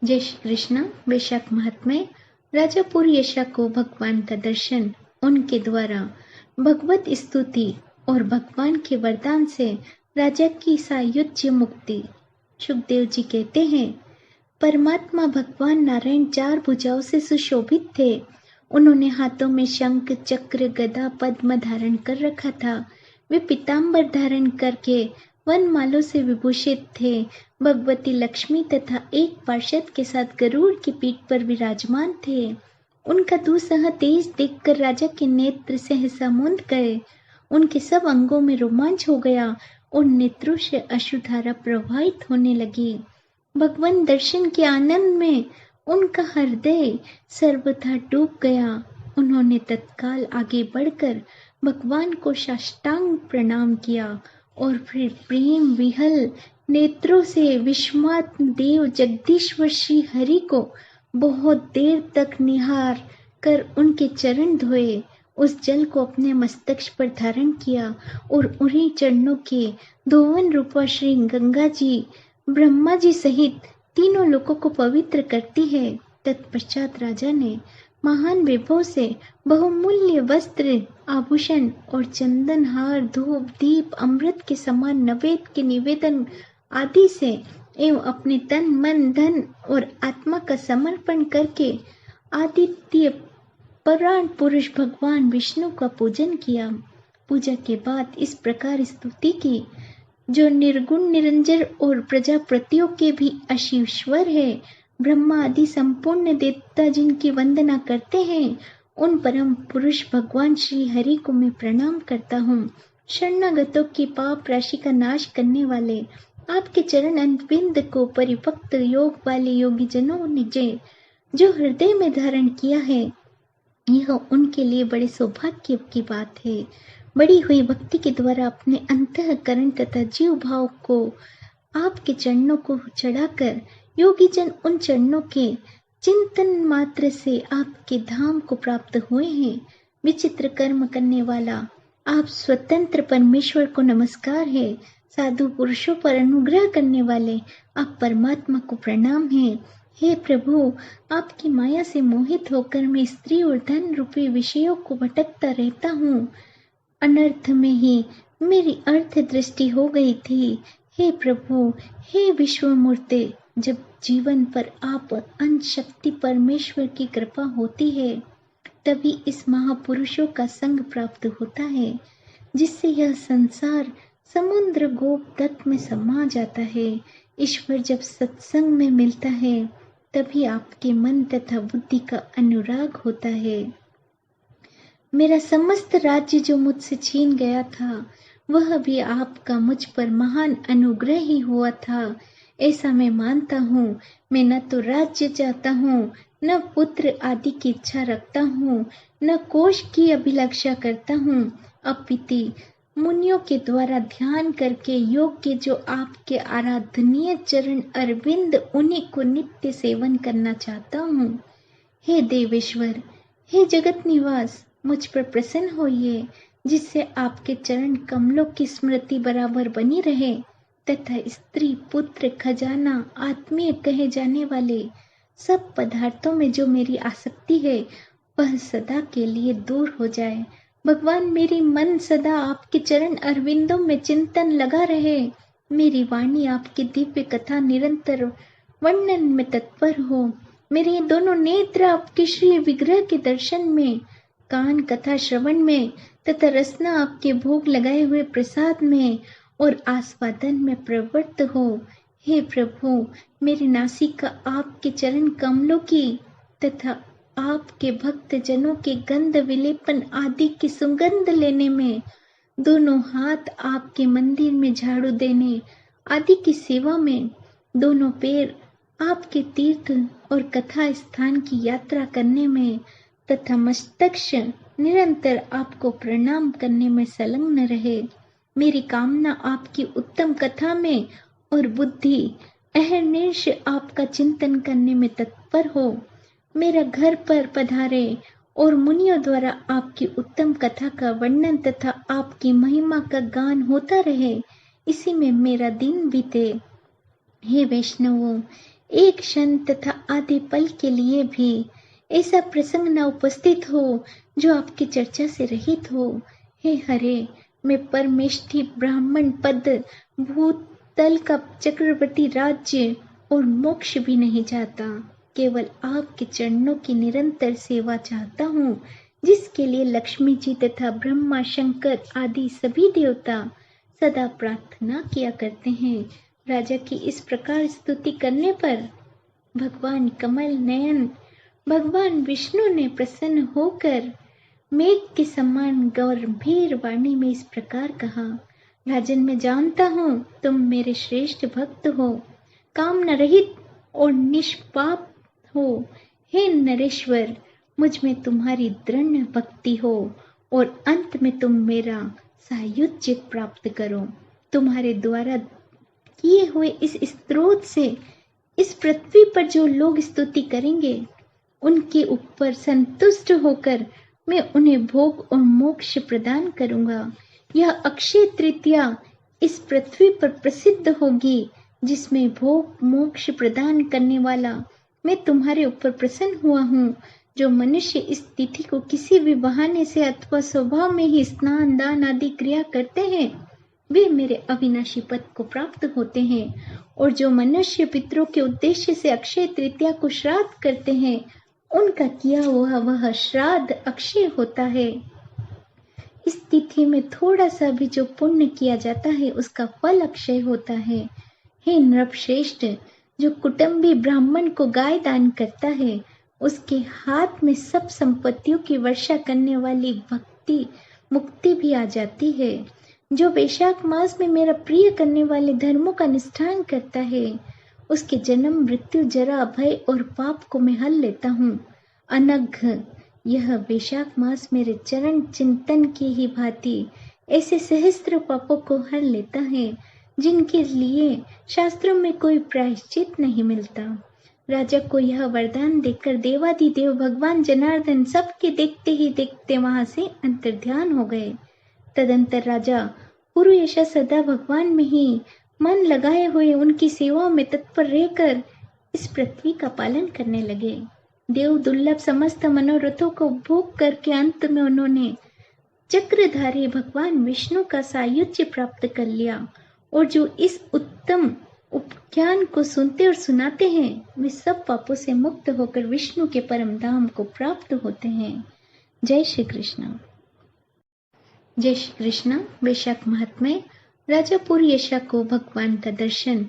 जय श्री कृष्ण। वैशाख महात्म्य। राजा पुरयशा को भगवान का दर्शन, उनके द्वारा भगवत स्तुति और भगवान के वरदान से राजा की सायुज्य मुक्ति। सुखदेव जी कहते हैं, परमात्मा भगवान नारायण 4 भुजाओं से सुशोभित थे। उन्होंने हाथों में शंख, चक्र, गदा, पद्म धारण कर रखा था। वे पीताम्बर धारण करके वनमालों से विभूषित थे। भगवती लक्ष्मी तथा एक पार्षद के साथ गरुड़ की पीठ पर विराजमान थे। उनका दुस्सह तेज देखकर राजा के नेत्र सहसा मूंद गए। उनके सब अंगों में रोमांच हो गया। उन नेत्रों से अश्रुधारा प्रवाहित होने लगी। भगवान दर्शन के आनंद में उनका हृदय सर्वथा डूब गया। उन्होंने तत्काल आगे बढ़कर भगवान को साष्टांग प्रणाम किया और फिर प्रेम विहल नेत्रों से विश्वात्म देव जगदीश्वर श्री हरि को बहुत देर तक निहार कर उनके चरण धोए। उस जल को अपने मस्तक पर धारण किया और उन्हीं चरणों के धोवन रूपा श्री गंगा जी ब्रह्मा जी सहित तीनों लोगों को पवित्र करती है। तत्पश्चात राजा ने महान वैभव से बहुमूल्य वस्त्र, आभूषण और चंदन, हार, धूप, दीप, अमृत के समान नैवेद्य के निवेदन आदि से एवं अपने तन, मन, धन और आत्मा का समर्पण करके आदित्य पुराण पुरुष भगवान विष्णु का पूजन किया। पूजा के बाद इस प्रकार स्तुति की, जो निर्गुण, निरंजन और प्रजापतियों के भी अशीश्वर है। ब्रह्मा आदि संपूर्ण देवता जिनकी वंदना करते हैं, उन परम पुरुष भगवान श्री हरि को मैं प्रणाम करता हूँ। शरणागतों की पाप राशि का नाश करने वाले आपके चरण अरविंद को परिपक्व योग वाले योगी जनों ने जो हृदय में धारण किया है, यह उनके लिए बड़े सौभाग्य की बात है। बड़ी हुई भक्ति के द्वारा अपने अंतःकरण तथा जीव भाव को आपके चरणों को चढ़ाकर योगी जन उन चरणों के चिंतन मात्र से आपके धाम को प्राप्त हुए हैं। विचित्र कर्म करने वाला आप स्वतंत्र परमेश्वर को नमस्कार है। साधु पुरुषों पर अनुग्रह करने वाले आप परमात्मा को प्रणाम है। हे प्रभु, आपकी माया से मोहित होकर मैं स्त्री और धन रूपी विषयों को भटकता रहता हूँ। अनर्थ में ही मेरी अर्थ दृष्टि हो गई थी। हे प्रभु, हे विश्वमूर्ते, जब जीवन पर आप अंश शक्ति परमेश्वर की कृपा होती है, तभी इस महापुरुषों का संग प्राप्त होता है, जिससे यह संसार समुद्र गोप तत्व में समा जाता है। ईश्वर जब सत्संग में मिलता है, तभी आपके मन तथा बुद्धि का अनुराग होता है। मेरा समस्त राज्य जो मुझसे छीन गया था, वह भी आपका मुझ पर महान अनुग्रह ही हुआ था, ऐसा मैं मानता हूँ। मैं न तो राज्य चाहता हूँ, न पुत्र आदि की इच्छा रखता हूँ, न कोष की अभिलाषा करता हूँ। अपिति मुनियों के द्वारा ध्यान करके योग्य जो आपके आराधनीय चरण अरविंद, उन्हीं को नित्य सेवन करना चाहता हूँ। हे देवेश्वर, हे जगत निवास, मुझ पर प्रसन्न होइए, जिससे आपके चरण कमलों की स्मृति बराबर बनी रहे तथा स्त्री, पुत्र, खजाना, आत्मीय कहे जाने वाले सब पदार्थों में जो मेरी आसक्ति है, वह सदा के लिए दूर हो जाए। भगवान, मेरी मन सदा आपके चरण अरविंदों में चिंतन लगा रहे। मेरी वाणी आपकी दिव्य कथा निरंतर वर्णन में तत्पर हो। मेरे दोनों नेत्र आपके श्री विग्रह के दर्शन में, कान कथा श्रवण में तथा रसना आपके भोग लगाए हुए प्रसाद में और आस्वादन में प्रवृत्त हो। हे प्रभु, मेरी नासिका आपके चरण कमलों की तथा आपके भक्त जनों के गंध विलेपन आदि की सुगंध लेने में, दोनों हाथ आपके मंदिर में झाड़ू देने आदि की सेवा में, दोनों पैर आपके तीर्थ और कथा स्थान की यात्रा करने में तथा मस्तक निरंतर आपको प्रणाम करने में संलग्न रहे। मेरी कामना आपकी उत्तम कथा में और बुद्धि अहर्निश आपका चिंतन करने में तत्पर हो। मेरा घर पर पधारे और मुनियों द्वारा आपकी उत्तम कथा का वर्णन तथा आपकी महिमा का गान होता रहे, इसी में मेरा दिन बीते। हे वैष्णवों, एक क्षण तथा आधे पल के लिए भी ऐसा प्रसंग न उपस्थित हो जो आपकी चर्चा से रहित हो। हे हरे, मैं परमेष्ठी ब्राह्मण पद, भूतल का चक्रवर्ती राज्य और मोक्ष भी नहीं चाहता। केवल आपके चरणों की निरंतर सेवा चाहता हूँ, जिसके लिए लक्ष्मी जी तथा ब्रह्मा शंकर आदि सभी देवता सदा प्रार्थना किया करते हैं। राजा की इस प्रकार स्तुति करने पर भगवान कमल नयन भगवान विष्णु ने प्रसन्न होकर मेघ के समान गंभीर वाणी में इस प्रकार कहा, राजन, मैं जानता हूँ तुम मेरे श्रेष्ठ भक्त हो, काम न रहित और निष्पाप हो। हे नरेश्वर, मुझ में तुम्हारी दृढ़ भक्ति हो और अंत में तुम मेरा सायुज्य प्राप्त करो। तुम्हारे द्वारा किए हुए इस स्तोत्र से इस पृथ्वी पर जो लोग स्तुति करेंगे, उनके ऊपर संतुष्ट होकर मैं उन्हें भोग और मोक्ष प्रदान करूंगा। यह अक्षय तृतीया इस पृथ्वी पर प्रसिद्ध होगी, जिसमें भोग मोक्ष प्रदान करने वाला मैं तुम्हारे ऊपर प्रसन्न हुआ हूँ। जो मनुष्य इस तिथि को किसी भी बहाने से अथवा स्वभाव में ही स्नान दान आदि क्रिया करते हैं, वे मेरे अविनाशी पद को प्राप्त होते हैं। और जो मनुष्य पितरों के उद्देश्य से अक्षय तृतीया को श्राद्ध करते हैं, उनका किया हुआ वह श्राद्ध अक्षय होता है। इस तिथि में थोड़ा सा भी जो पुण्य किया जाता है, उसका फल अक्षय होता है। हे नृपश्रेष्ठ, जो कुटुंबी ब्राह्मण को गाय दान करता है, उसके हाथ में सब संपत्तियों की वर्षा करने वाली भक्ति मुक्ति भी आ जाती है। जो वैशाख मास में मेरा प्रिय करने वाले धर्मों का निष्ठान करता है, उसके जन्म मृत्यु जरा भय और पाप को मैं हल लेता हूँ। अनघ, यह वैशाख मास मेरे चरण चिंतन की ही भांति ऐसे सहस्त्र पापों को हर लेता है, जिनके लिए शास्त्रों में कोई प्रायश्चित नहीं मिलता। राजा को यह वरदान देकर देवादिदेव भगवान जनार्दन सबके देखते ही देखते वहां से अंतर्ध्यान हो गए। तदंतर राजा पुरुयशा सदा भगवान में ही मन लगाए हुए उनकी सेवा में तत्पर रहकर इस पृथ्वी का पालन करने लगे। देव दुर्लभ समस्त मनोरथों को भोग करके अंत में उन्होंने चक्रधारी भगवान विष्णु का सायुज्य प्राप्त कर लिया। और जो इस उत्तम उपख्यान को सुनते और सुनाते हैं, वे सब पापों से मुक्त होकर विष्णु के परम धाम को प्राप्त होते हैं। जय श्री कृष्ण। जय श्री कृष्ण। वैशाख महात्म्य। राजा पुरुयशा को भगवान का दर्शन